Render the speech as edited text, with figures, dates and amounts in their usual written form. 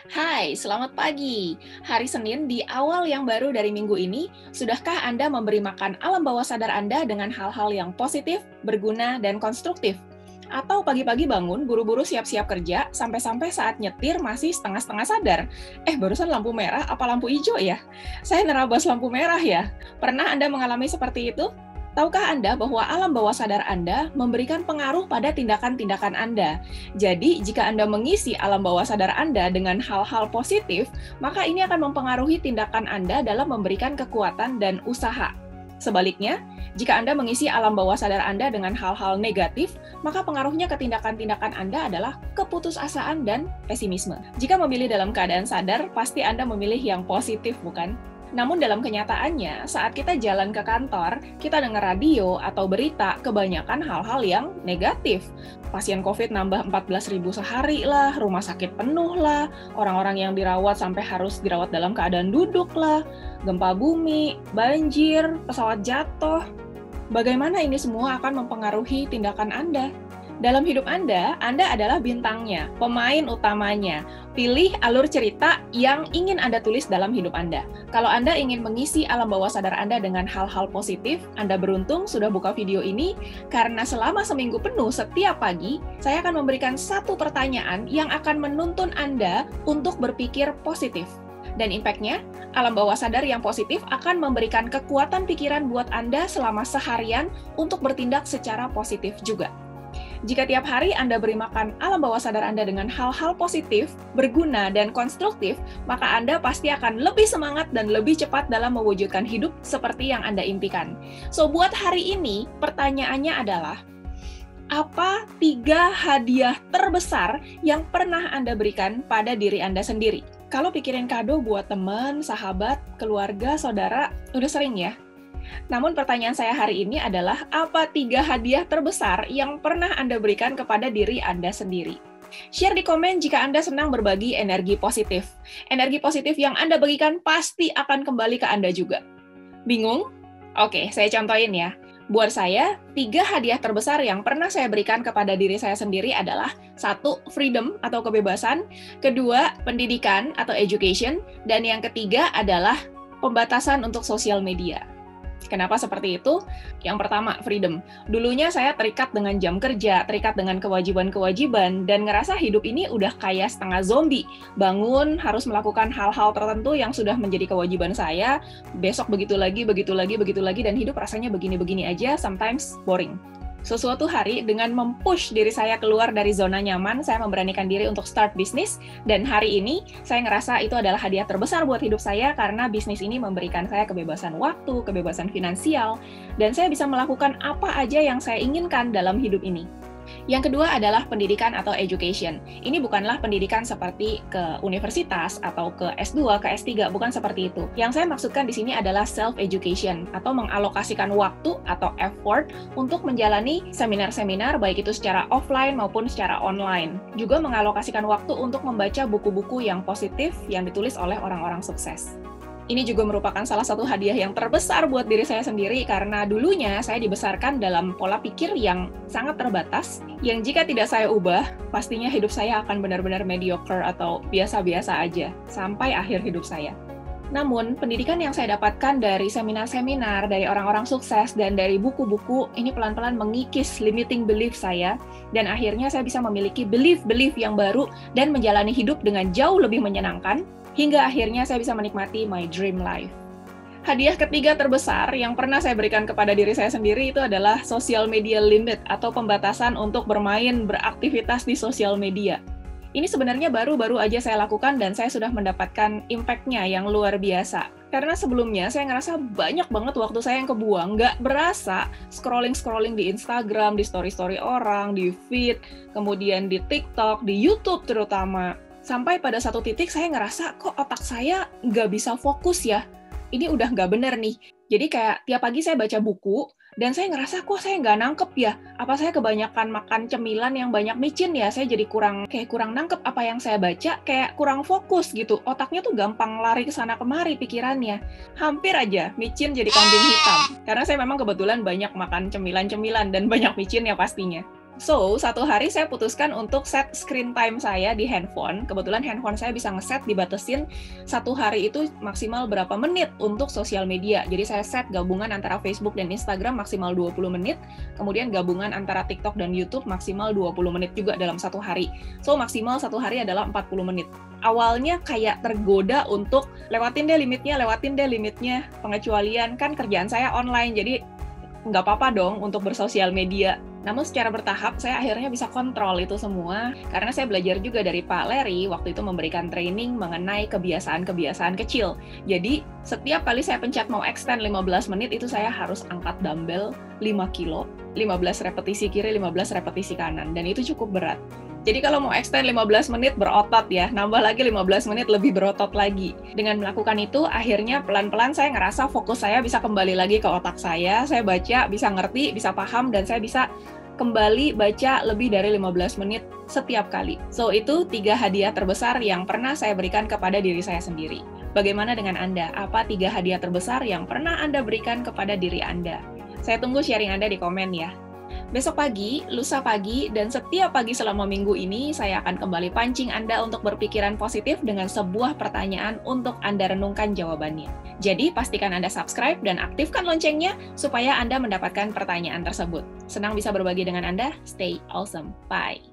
Hai, selamat pagi. Hari Senin di awal yang baru dari minggu ini, sudahkah Anda memberi makan alam bawah sadar Anda dengan hal-hal yang positif, berguna, dan konstruktif? Atau pagi-pagi bangun, buru-buru siap-siap kerja, sampai-sampai saat nyetir masih setengah-setengah sadar? Barusan lampu merah apa lampu hijau ya? Saya nerabas lampu merah ya? Pernah Anda mengalami seperti itu? Tahukah Anda bahwa alam bawah sadar Anda memberikan pengaruh pada tindakan-tindakan Anda? Jadi, jika Anda mengisi alam bawah sadar Anda dengan hal-hal positif, maka ini akan mempengaruhi tindakan Anda dalam memberikan kekuatan dan usaha. Sebaliknya, jika Anda mengisi alam bawah sadar Anda dengan hal-hal negatif, maka pengaruhnya ke tindakan-tindakan Anda adalah keputusasaan dan pesimisme. Jika memilih dalam keadaan sadar, pasti Anda memilih yang positif, bukan? Namun dalam kenyataannya, saat kita jalan ke kantor, kita dengar radio atau berita, kebanyakan hal-hal yang negatif. Pasien COVID nambah 14.000 sehari lah, rumah sakit penuh lah, orang-orang yang dirawat sampai harus dirawat dalam keadaan duduk lah, gempa bumi, banjir, pesawat jatuh. Bagaimana ini semua akan mempengaruhi tindakan Anda? Dalam hidup Anda adalah bintangnya, pemain utamanya. Pilih alur cerita yang ingin Anda tulis dalam hidup Anda. Kalau Anda ingin mengisi alam bawah sadar Anda dengan hal-hal positif, Anda beruntung sudah buka video ini, karena selama seminggu penuh setiap pagi, saya akan memberikan satu pertanyaan yang akan menuntun Anda untuk berpikir positif. Dan impact-nya, alam bawah sadar yang positif akan memberikan kekuatan pikiran buat Anda selama seharian untuk bertindak secara positif juga. Jika tiap hari Anda beri makan alam bawah sadar Anda dengan hal-hal positif, berguna, dan konstruktif, maka Anda pasti akan lebih semangat dan lebih cepat dalam mewujudkan hidup seperti yang Anda impikan. So, buat hari ini, pertanyaannya adalah, apa 3 hadiah terbesar yang pernah Anda berikan pada diri Anda sendiri? Kalau pikirin kado buat teman, sahabat, keluarga, saudara, udah sering ya? Namun pertanyaan saya hari ini adalah, apa 3 hadiah terbesar yang pernah Anda berikan kepada diri Anda sendiri? Share di komen jika Anda senang berbagi energi positif. Energi positif yang Anda bagikan pasti akan kembali ke Anda juga. Bingung? Oke, saya contohin ya. Buat saya, 3 hadiah terbesar yang pernah saya berikan kepada diri saya sendiri adalah 1. Freedom atau kebebasan, 2. Pendidikan atau education, dan yang ketiga adalah pembatasan untuk sosial media. Kenapa seperti itu? Yang pertama, freedom. Dulunya saya terikat dengan jam kerja, terikat dengan kewajiban-kewajiban, dan ngerasa hidup ini udah kayak setengah zombie. Bangun, harus melakukan hal-hal tertentu yang sudah menjadi kewajiban saya, besok begitu lagi, dan hidup rasanya begini-begini aja, sometimes boring. Suatu hari, dengan mempush diri saya keluar dari zona nyaman, saya memberanikan diri untuk start bisnis, dan hari ini, saya ngerasa itu adalah hadiah terbesar buat hidup saya, karena bisnis ini memberikan saya kebebasan waktu, kebebasan finansial, dan saya bisa melakukan apa aja yang saya inginkan dalam hidup ini. Yang kedua adalah pendidikan atau education. Ini bukanlah pendidikan seperti ke universitas atau ke S2, ke S3, bukan seperti itu. Yang saya maksudkan di sini adalah self-education atau mengalokasikan waktu atau effort untuk menjalani seminar-seminar baik itu secara offline maupun secara online. Juga mengalokasikan waktu untuk membaca buku-buku yang positif yang ditulis oleh orang-orang sukses. Ini juga merupakan salah satu hadiah yang terbesar buat diri saya sendiri, karena dulunya saya dibesarkan dalam pola pikir yang sangat terbatas, yang jika tidak saya ubah, pastinya hidup saya akan benar-benar mediocre atau biasa-biasa aja, sampai akhir hidup saya. Namun, pendidikan yang saya dapatkan dari seminar-seminar, dari orang-orang sukses, dan dari buku-buku, ini pelan-pelan mengikis limiting belief saya, dan akhirnya saya bisa memiliki belief-belief yang baru, dan menjalani hidup dengan jauh lebih menyenangkan, hingga akhirnya saya bisa menikmati my dream life. Hadiah ketiga terbesar yang pernah saya berikan kepada diri saya sendiri itu adalah social media limit atau pembatasan untuk bermain, beraktivitas di sosial media. Ini sebenarnya baru-baru aja saya lakukan dan saya sudah mendapatkan impact-nya yang luar biasa. Karena sebelumnya saya ngerasa banyak banget waktu saya yang kebuang, nggak berasa scrolling-scrolling di Instagram, di story-story orang, di feed, kemudian di TikTok, di YouTube terutama. Sampai pada satu titik saya ngerasa, kok otak saya nggak bisa fokus ya? Ini udah nggak bener nih. Jadi kayak tiap pagi saya baca buku, dan saya ngerasa, kok saya nggak nangkep ya? Apa saya kebanyakan makan cemilan yang banyak micin ya? Saya jadi kurang nangkep apa yang saya baca, kayak kurang fokus gitu. Otaknya tuh gampang lari ke sana kemari pikirannya. Hampir aja micin jadi kambing hitam. Karena saya memang kebetulan banyak makan cemilan-cemilan dan banyak micin ya pastinya. So, satu hari saya putuskan untuk set screen time saya di handphone. Kebetulan handphone saya bisa ngeset dibatasin satu hari itu maksimal berapa menit untuk sosial media. Jadi saya set gabungan antara Facebook dan Instagram maksimal 20 menit, kemudian gabungan antara TikTok dan YouTube maksimal 20 menit juga dalam satu hari. So, maksimal satu hari adalah 40 menit. Awalnya kayak tergoda untuk lewatin deh limitnya, pengecualian, kan kerjaan saya online, jadi nggak apa-apa dong untuk bersosial media. Namun secara bertahap, saya akhirnya bisa kontrol itu semua, karena saya belajar juga dari Pak Larry, waktu itu memberikan training mengenai kebiasaan-kebiasaan kecil. Jadi, setiap kali saya pencet mau extend 15 menit, itu saya harus angkat dumbbell 5 kilo, 15 repetisi kiri, 15 repetisi kanan, dan itu cukup berat. Jadi kalau mau extend 15 menit berotot ya, nambah lagi 15 menit lebih berotot lagi. Dengan melakukan itu, akhirnya pelan-pelan saya ngerasa fokus saya bisa kembali lagi ke otak saya baca, bisa ngerti, bisa paham, dan saya bisa kembali baca lebih dari 15 menit setiap kali. So, itu 3 hadiah terbesar yang pernah saya berikan kepada diri saya sendiri. Bagaimana dengan Anda? Apa 3 hadiah terbesar yang pernah Anda berikan kepada diri Anda? Saya tunggu sharing Anda di komen ya. Besok pagi, lusa pagi, dan setiap pagi selama minggu ini, saya akan kembali pancing Anda untuk berpikiran positif dengan sebuah pertanyaan untuk Anda renungkan jawabannya. Jadi, pastikan Anda subscribe dan aktifkan loncengnya supaya Anda mendapatkan pertanyaan tersebut. Senang bisa berbagi dengan Anda. Stay awesome. Bye.